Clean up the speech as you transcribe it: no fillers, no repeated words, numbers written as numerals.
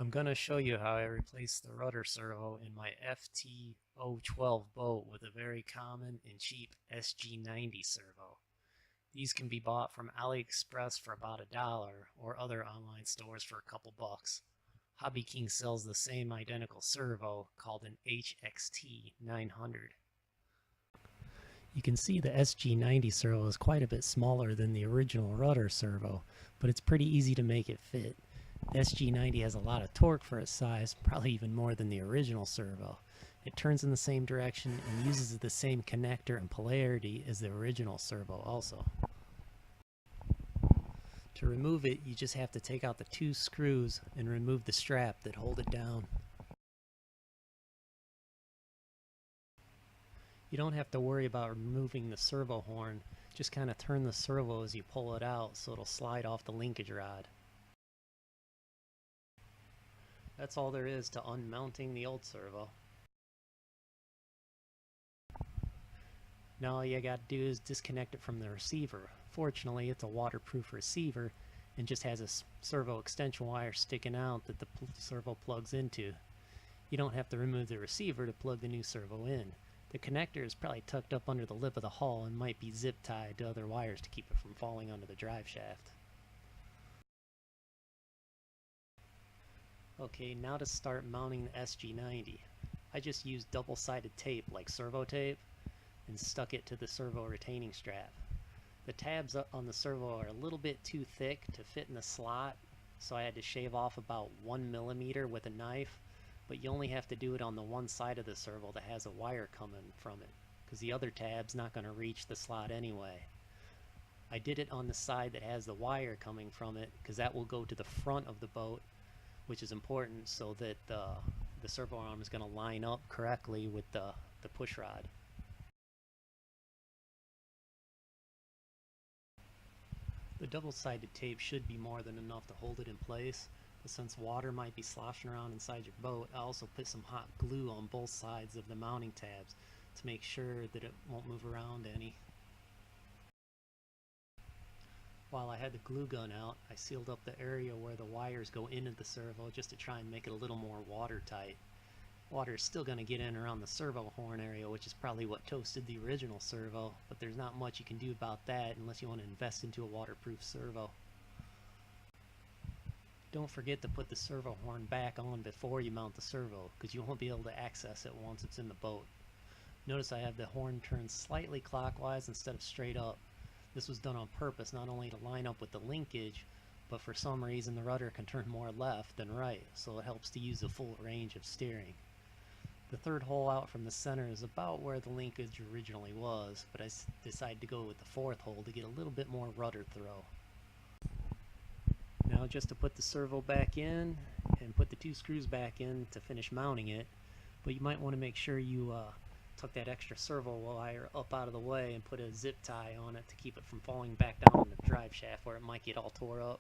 I'm going to show you how I replaced the rudder servo in my FT012 boat with a very common and cheap SG-90 servo. These can be bought from AliExpress for about $1 or other online stores for a couple bucks. Hobby King sells the same identical servo called an HXT900. You can see the SG-90 servo is quite a bit smaller than the original rudder servo, but it's pretty easy to make it fit. The SG-90 has a lot of torque for its size, probably even more than the original servo. It turns in the same direction and uses the same connector and polarity as the original servo also. To remove it, you just have to take out the two screws and remove the strap that hold it down. You don't have to worry about removing the servo horn, just kind of turn the servo as you pull it out so it'll slide off the linkage rod. That's all there is to unmounting the old servo. Now all you got to do is disconnect it from the receiver. Fortunately, it's a waterproof receiver and just has a servo extension wire sticking out that the servo plugs into. You don't have to remove the receiver to plug the new servo in. The connector is probably tucked up under the lip of the hull and might be zip tied to other wires to keep it from falling onto the drive shaft. Okay, now to start mounting the SG-90. I just used double-sided tape like servo tape and stuck it to the servo retaining strap. The tabs on the servo are a little bit too thick to fit in the slot, so I had to shave off about 1 millimeter with a knife, but you only have to do it on the one side of the servo that has a wire coming from it, because the other tab's not going to reach the slot anyway. I did it on the side that has the wire coming from it, because that will go to the front of the boat, which is important so that the servo arm is going to line up correctly with the push rod. The double-sided tape should be more than enough to hold it in place, but since water might be sloshing around inside your boat, I also put some hot glue on both sides of the mounting tabs to make sure that it won't move around any. While I had the glue gun out, I sealed up the area where the wires go into the servo just to try and make it a little more watertight. Water is still going to get in around the servo horn area, which is probably what toasted the original servo, but there's not much you can do about that unless you want to invest into a waterproof servo. Don't forget to put the servo horn back on before you mount the servo, because you won't be able to access it once it's in the boat. Notice I have the horn turned slightly clockwise instead of straight up. This was done on purpose, not only to line up with the linkage, but for some reason the rudder can turn more left than right, so it helps to use the full range of steering. The third hole out from the center is about where the linkage originally was, but I decided to go with the fourth hole to get a little bit more rudder throw. Now just to put the servo back in and put the two screws back in to finish mounting it, but you might want to make sure you took that extra servo wire up out of the way and put a zip tie on it to keep it from falling back down in the drive shaft where it might get all tore up.